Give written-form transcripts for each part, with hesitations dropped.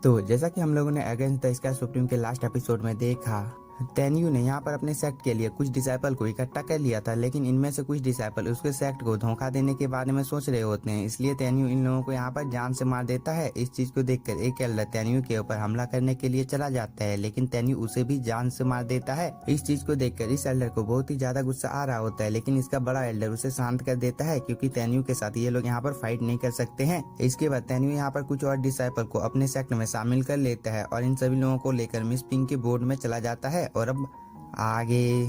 तो जैसा कि हम लोगों ने अगेंस्ट द स्काई सुप्रीम के लास्ट एपिसोड में देखा, तेन्यू ने यहाँ पर अपने सेक्ट के लिए कुछ डिसाइपल को इकट्ठा कर लिया था, लेकिन इनमें से कुछ डिसाइपल उसके सेक्ट को धोखा देने के बारे में सोच रहे होते हैं। इसलिए तेन्यू इन लोगों को यहाँ पर जान से मार देता है। इस चीज को देखकर एक एल्डर तेन्यू के ऊपर हमला करने के लिए चला जाता है, लेकिन तेन्यू उसे भी जान से मार देता है। इस चीज को देखकर इस एल्डर को बहुत ही ज्यादा गुस्सा आ रहा होता है, लेकिन इसका बड़ा एल्डर उसे शांत कर देता है क्योंकि तेन्यू के साथ ये लोग यहाँ पर फाइट नहीं कर सकते हैं। इसके बाद तेन्यू यहाँ पर कुछ और डिसाइपल को अपने सेक्ट में शामिल कर लेता है और इन सभी लोगों को लेकर मिस पिंक के बोर्ड में चला जाता है। और अब आगे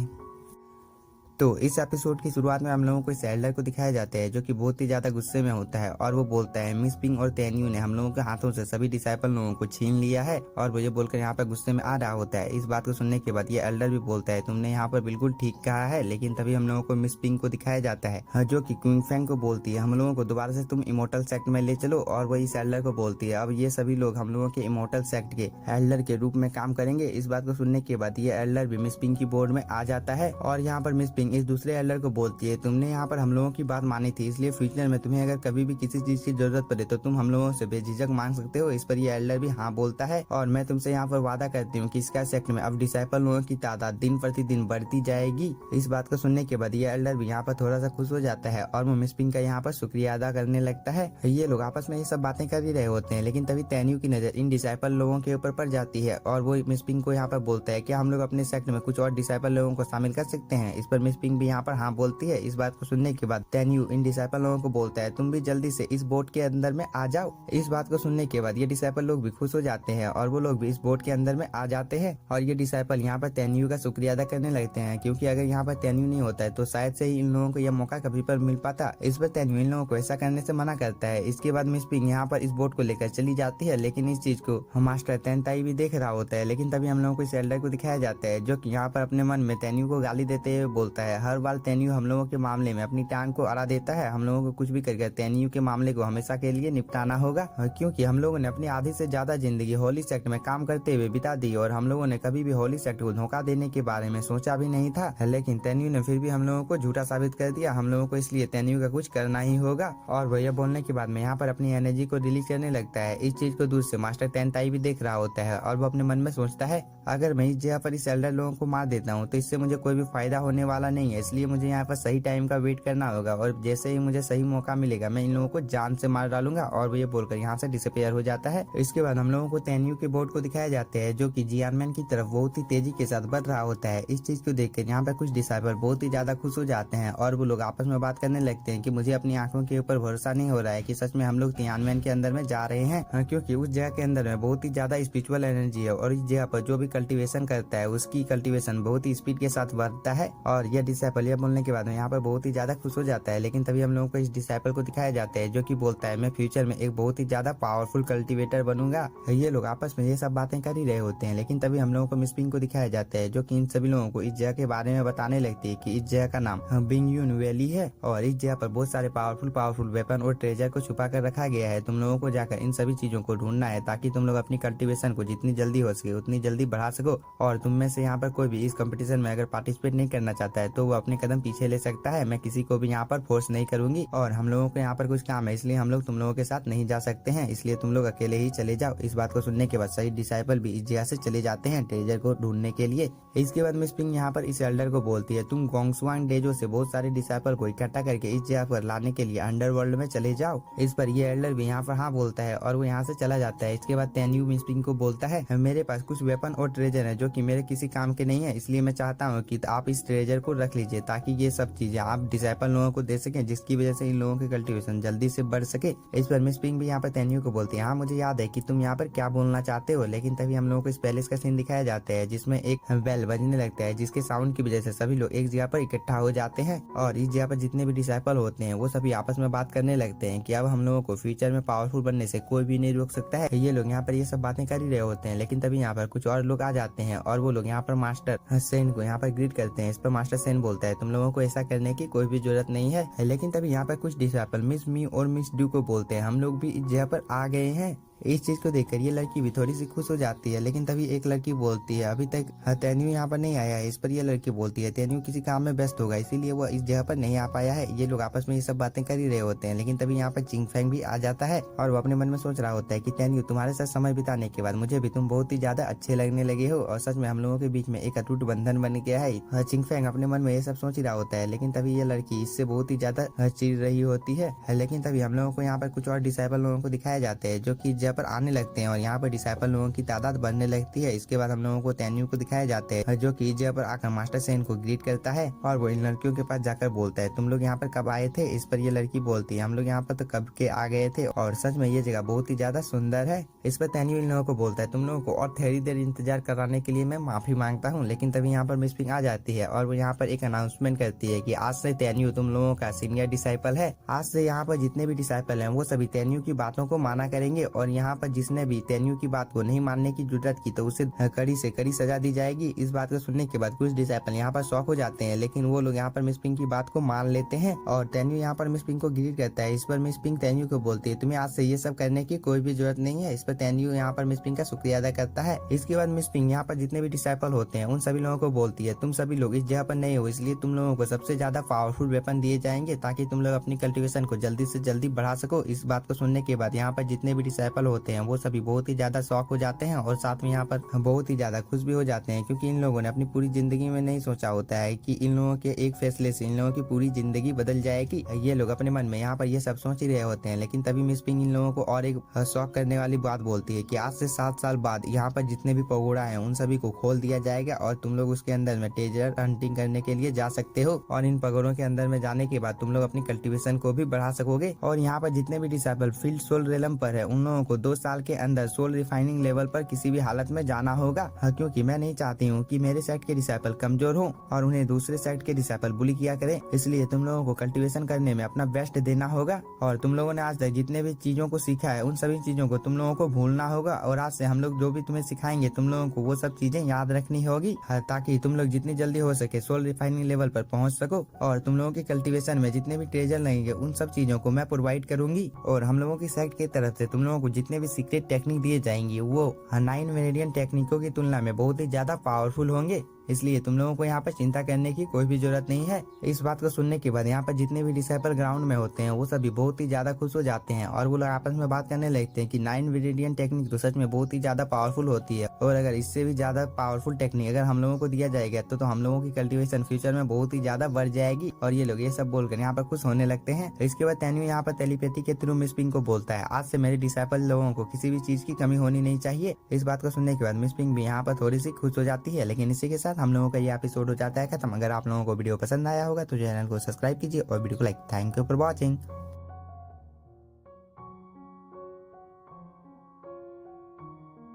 तो इस एपिसोड की शुरुआत में हम लोगों को इस एल्डर को दिखाया जाता है जो कि बहुत ही ज्यादा गुस्से में होता है और वो बोलता है मिस पिंग और तेन्यू ने हम लोगों के हाथों से सभी डिसाइपल लोगों को छीन लिया है। और वो ये बोलकर यहाँ पर गुस्से में आ रहा होता है। इस बात को सुनने के बाद ये एल्डर भी बोलता है तुमने यहाँ पर बिल्कुल ठीक कहा है। लेकिन तभी हम लोगों को मिस पिंग को दिखाया जाता है जो कि क्वीन फैंग को बोलती है हम लोगों को दोबारा से तुम इमोर्टल सेक्ट में ले चलो। और वो इस एल्डर को बोलती है अब ये सभी लोग हम लोगों के इमोर्टल सेक्ट के एल्डर के रूप में काम करेंगे। इस बात को सुनने के बाद ये एल्डर भी मिस पिंग की बोर्ड में आ जाता है और यहाँ पर मिस पिंग इस दूसरे एल्डर को बोलती है तुमने यहाँ पर हम लोगों की बात मानी थी, इसलिए फ्यूचर में तुम्हें अगर कभी भी किसी चीज की जरूरत पड़े तो तुम हम लोगों से बेझिझक मांग सकते हो। इस पर ये एल्डर भी हाँ बोलता है और मैं तुमसे यहाँ पर वादा करती हूँ कि स्काई सेक्ट में अब डिसाइपल लोगों की तादाद दिन प्रतिदिन बढ़ती जाएगी। इस बात को सुनने के बाद ये एल्डर भी यहाँ पर थोड़ा सा खुश हो जाता है और वो मिस पिंग का यहाँ पर शुक्रिया अदा करने लगता है। ये लोग आपस में ये सब बातें कर ही रहे होते हैं, लेकिन तभी तेन्यू की नजर इन डिसाइपल लोगों के ऊपर पड़ जाती है और वो मिस पिंग को यहाँ पर बोलता है क्या हम लोग अपने सेक्ट में कुछ और डिसाइपल लोगों को शामिल कर सकते हैं। इस पर मिस पिंग भी यहाँ पर हाँ बोलती है। इस बात को सुनने के बाद तेन्यू इन डिसाइपल लोगों को बोलता है तुम भी जल्दी से इस बोट के अंदर में आ जाओ। इस बात को सुनने के बाद ये डिसाइपल लोग भी खुश हो जाते हैं और वो लोग भी इस बोट के अंदर में आ जाते हैं। और ये डिसाइपल यहाँ पर तेन्यू का शुक्रिया अदा करने लगते हैं क्योंकि अगर यहाँ पर तेन्यू नहीं होता है तो शायद से ही इन लोगों को यह मौका कभी पर मिल पाता। इस पर तेन्यू इन लोगों को ऐसा करने से मना करता है। इसके बाद मिस पिंग यहाँ पर इस बोट को लेकर चली जाती है, लेकिन इस चीज को मास्टर तेनताई भी देख रहा होता है। लेकिन तभी हम लोगों को इस एल्डर को दिखाया जाता है जो कि यहाँ पर अपने मन में तेन्यू को गाली देते हुए बोलता है हर बार तेन्यू हम लोगों के मामले में अपनी टांग को अड़ा देता है। हम लोगों को कुछ भी करके तेन्यू के मामले को हमेशा के लिए निपटाना होगा क्योंकि हम लोगों ने अपनी आधी से ज्यादा जिंदगी होली सेक्ट में काम करते हुए बिता दी और हम लोगों ने कभी भी होली सेक्ट को धोखा देने के बारे में सोचा भी नहीं था। लेकिन तेन्यू ने फिर भी हम लोगों को झूठा साबित कर दिया। हम लोगों को इसलिए तेन्यू का कुछ करना ही होगा। और वह बोलने के बाद में यहाँ पर अपनी एनर्जी को रिलीज करने लगता है। इस चीज को दूर से मास्टर तेनताई भी देख रहा होता है और वो अपने मन में सोचता है अगर मैं इस जगह पर इस एल्डर लोगों को मार देता हूँ तो इससे मुझे कोई भी फायदा होने वाला नहीं है, इसलिए मुझे यहाँ पर सही टाइम का वेट करना होगा और जैसे ही मुझे सही मौका मिलेगा मैं इन लोगों को जान से मार डालूंगा। और वो ये बोलकर यहाँ से डिसअपियर हो जाता है। इसके बाद हम लोगों को तेन्यू के बोर्ड को दिखाया जाता है जो कि जियानमैन की तरफ बहुत ही तेजी के साथ बढ़ रहा होता है। इस चीज को देखकर यहाँ पर कुछ डिसाइपल बहुत ही ज्यादा खुश हो जाते हैं और वो लोग आपस में बात करने लगते हैं कि मुझे अपनी आंखों के ऊपर भरोसा नहीं हो रहा है कि सच में हम लोग जियानमैन के अंदर में जा रहे हैं, क्योंकि उस जगह के अंदर में बहुत ही ज्यादा स्पिरिचुअल एनर्जी है और इस जगह पर जो भी कल्टीवेशन करता है उसकी कल्टीवेशन बहुत ही स्पीड के साथ बढ़ता है। और यह डिसाइपल यह बोलने के बाद में यहाँ पर बहुत ही ज्यादा खुश हो जाता है। लेकिन तभी हम लोगों को इस डिसाइपल को दिखाया जाता है जो कि बोलता है मैं फ्यूचर में एक बहुत ही ज्यादा पावरफुल कल्टीवेटर बनूंगा। ये लोग आपस में ये सब बातें कर ही रहे होते हैं, लेकिन तभी हम लोगों को मिस पिंग को दिखाया जाता है जो कि इन सभी लोगों को इस जगह के बारे में बताने लगती है कि इस जगह का नाम बिंग यून वैली है और इस जगह पर बहुत सारे पावरफुल वेपन और ट्रेजर को छुपा कर रखा गया है। तुम लोगों को जाकर इन सभी चीजों को ढूंढना है ताकि तुम लोग अपनी कल्टीवेशन को जितनी जल्दी हो सके उतनी जल्दी बढ़ा सको। और तुम में से यहाँ पर कोई भी इस कंपटीशन में अगर पार्टिसिपेट नहीं करना चाहता है तो वो अपने कदम पीछे ले सकता है। मैं किसी को भी यहाँ पर फोर्स नहीं करूंगी और हम लोगों को यहाँ पर कुछ काम है इसलिए हम लोग तुम लोगों के साथ नहीं जा सकते हैं, इसलिए तुम लोग अकेले ही चले जाओ। इस बात को सुनने के बाद सही डिसाइपल भी इस जगह से चले जाते हैं ट्रेजर को ढूंढने के लिए। इसके बाद मिस पिंग यहाँ पर इस एल्डर को बोलती है तुम गोंगसुआंग डेजो से बहुत सारे डिसाइपल को इकट्ठा करके इस जगह पर लाने के लिए अंडरवर्ल्ड में चले जाओ। इस पर ये एल्डर भी यहाँ पर हाँ बोलता है और वो यहाँ से चला जाता है। इसके बाद तेन्यू मिस पिंग को बोलता है मेरे पास कुछ वेपन और ट्रेजर है जो कि मेरे किसी काम के नहीं है, इसलिए मैं चाहता हूँ कि आप इस ट्रेजर को रख लीजिए ताकि ये सब चीजें आप डिसाइपल लोगों को दे सकें जिसकी वजह से इन लोगों की कल्टीवेशन जल्दी से बढ़ सके। इस पर मिस पिंग भी यहाँ पर तेन्यू को बोलती है हाँ मुझे याद है कि तुम यहाँ पर क्या बोलना चाहते हो। लेकिन तभी हम लोगों को इस पैलेस का सीन दिखाया जाता है जिसमें एक बेल बजने लगता है जिसके साउंड की वजह से सभी लोग एक जगह पर इकट्ठा हो जाते हैं और इस जगह पर जितने भी डिसाइपल होते हैं वो सभी आपस में बात करने लगते हैं कि अब हम लोगों को फ्यूचर में पावरफुल बनने से कोई भी नहीं रोक सकता है। ये लोग यहाँ पर ये सब बातें कर ही रहे होते हैं, लेकिन तभी यहाँ पर कुछ और लोग आ जाते हैं और वो लोग यहाँ पर मास्टर सेन को यहाँ पर ग्रीट करते हैं। इस पर मास्टर सेन बोलता है तुम लोगों को ऐसा करने की कोई भी जरूरत नहीं है। लेकिन तभी यहाँ पर कुछ डिसाइपल मिस मी और मिस ड्यू को बोलते हैं हम लोग भी इस जगह पर आ गए हैं। इस चीज को देखकर ये लड़की भी थोड़ी सी खुश हो जाती है, लेकिन तभी एक लड़की बोलती है अभी तक तेन्यू यहाँ पर नहीं आया है। इस पर ये लड़की बोलती है तेन्यू किसी काम में व्यस्त होगा इसीलिए वो इस जगह पर नहीं आ पाया है। ये लोग आपस में ये सब बातें कर ही रहे होते हैं, लेकिन तभी यहाँ पर चिंग फैंग भी आ जाता है और वो अपने मन में सोच रहा होता है कि तेन्यू तुम्हारे साथ समय बिताने के बाद मुझे भी तुम बहुत ही ज्यादा अच्छे लगने लगे हो और सच में हम लोगों के बीच में एक अटूट बंधन बन गया है। चिंग फैंग अपने मन में ये सब सोच ही रहा होता है, लेकिन तभी ये लड़की इससे बहुत ही ज्यादा चिढ़ रही होती है। लेकिन तभी हम लोगों को यहाँ पर कुछ और डिसाइपल लोगों को दिखाए जाते हैं जो कि जहाँ पर आने लगते हैं और यहाँ पर डिसाइपल लोगों की तादाद बढ़ने लगती है। इसके बाद हम लोगों को तेन्यू को दिखाया जाते हैं जो कि जहाँ पर आकर मास्टर सेन को ग्रीट करता है और वो इन लड़कियों के पास जाकर बोलता है तुम लोग यहाँ पर कब आए थे। इस पर ये लड़की बोलती है हम लोग यहाँ पर तो कब के आ गए थे और सच में ये जगह बहुत ही ज्यादा सुंदर है। इस पर तेन्यू इन लोगों को बोलता है तुम लोगों को और थोड़ी देर इंतजार कराने के लिए मैं माफी मांगता हूँ। लेकिन तभी यहाँ पर मिस पिंग आ जाती है और वो यहाँ पर एक अनाउंसमेंट करती है कि आज से तेन्यू तुम लोगों का सीनियर डिसाइपल है। आज से यहाँ पर जितने भी डिसाइपल हैं वो सभी तेन्यू की बातों को माना करेंगे और यहाँ पर जिसने भी तेन्यू की बात को नहीं मानने की जुर्रत की तो उसे कड़ी से कड़ी सजा दी जाएगी। इस बात को सुनने के बाद कुछ डिसाइपल यहाँ पर शॉक हो जाते हैं, लेकिन वो लोग यहाँ पर मिस पिंग की बात को मान लेते हैं और तेन्यू यहाँ पर मिस पिंग को ग्रीट करता है। इस पर मिस पिंग तेन्यू को बोलती है तुम्हें आज से ये सब करने की कोई भी जरूरत नहीं है। इस पर तेन्यू यहाँ पर मिस पिंग का शुक्रिया अदा करता है। इसके बाद मिस पिंग यहाँ पर जितने भी डिसाइपल होते हैं उन सभी लोगों को बोलती है तुम सभी लोग इस जगह पर नहीं हो इसलिए तुम लोगों को सबसे ज्यादा पावरफुल वेपन दिए जाएंगे ताकि तुम लोग अपनी कल्टीवेशन को जल्दी से जल्दी बढ़ा सको। इस बात को सुनने के बाद यहाँ पर जितने भी डिसाइपल होते हैं वो सभी बहुत ही ज्यादा शॉक हो जाते हैं और साथ में यहाँ पर बहुत ही ज्यादा खुश भी हो जाते हैं, क्योंकि इन लोगों ने अपनी पूरी जिंदगी में नहीं सोचा होता है कि इन लोगों के एक फैसले से इन लोगों की पूरी जिंदगी बदल जाएगी। ये लोग अपने मन में यहाँ पर ये सब सोच ही रहे होते हैं, लेकिन तभी मिस पिंग इन लोगों को और एक शॉक करने वाली बात बोलती है कि आज से 7 साल बाद यहाँ पर जितने भी पगोड़ा है उन सभी को खोल दिया जाएगा और तुम लोग उसके अंदर में ट्रेजर हंटिंग करने के लिए जा सकते हो और इन पगोड़ों के अंदर में जाने के बाद तुम लोग अपनी कल्टीवेशन को भी बढ़ा सकोगे। और यहाँ पर जितने भी डिसाइपल फील्ड सोल रेलम पर है उन लोगों को 2 साल के अंदर सोल रिफाइनिंग लेवल पर किसी भी हालत में जाना होगा, क्योंकि मैं नहीं चाहती हूँ कि मेरे सेट के डिसाइपल कमजोर हों और उन्हें दूसरे सेट के डिसाइपल बुली किया करें। इसलिए तुम लोगों को कल्टीवेशन करने में अपना बेस्ट देना होगा और तुम लोगों ने आज तक जितने भी चीजों को सीखा है उन सभी चीजों को तुम लोगों को भूलना होगा और आज से हम लोग जो भी तुम्हें सिखाएंगे तुम लोगों को वो सब चीजें याद रखनी होगी ताकि तुम लोग जितनी जल्दी हो सके सोल रिफाइनिंग लेवल पर पहुंच सको। और तुम लोगों के कल्टीवेशन में जितने भी ट्रेजर लगेंगे उन सब चीजों को मैं प्रोवाइड करूंगी और हम लोगों की सेट की तरफ से तुम लोगों को जितने भी सीक्रेट टेक्निक दिए जाएंगे वो 9 वेरिएंट टेक्निकों की तुलना में बहुत ही ज्यादा पावरफुल होंगे। इसलिए तुम लोगों को यहाँ पर चिंता करने की कोई भी जरूरत नहीं है। इस बात को सुनने के बाद यहाँ पर जितने भी डिसाइपल ग्राउंड में होते हैं वो सभी बहुत ही ज्यादा खुश हो जाते हैं और वो लोग आपस में बात करने लगते हैं कि 9 वेरिएंट टेक्निक तो सच में बहुत ही ज्यादा पावरफुल होती है और अगर इससे भी ज्यादा पावरफुल टेक्निक अगर हम लोगों को दिया जाएगा तो हम लोगों की कल्टीवेशन फ्यूचर में बहुत ही ज्यादा बढ़ जाएगी। और ये लोग ये सब बोलकर यहाँ पर खुश होने लगते हैं। इसके बाद तेन्यू यहाँ पर टेलीपैथी के थ्रू मिस पिंग को बोलता है आज से मेरे डिसाइपल लोगों को किसी भी चीज की कमी होनी नहीं चाहिए। इस बात को सुनने के बाद मिस पिंग भी यहाँ पर थोड़ी सी खुश हो जाती है। लेकिन इसी के साथ हम लोगों का ये एपिसोड हो जाता है खत्म। अगर आप लोगों को वीडियो पसंद आया होगा तो चैनल को सब्सक्राइब कीजिए और वीडियो को like. Thank you for watching.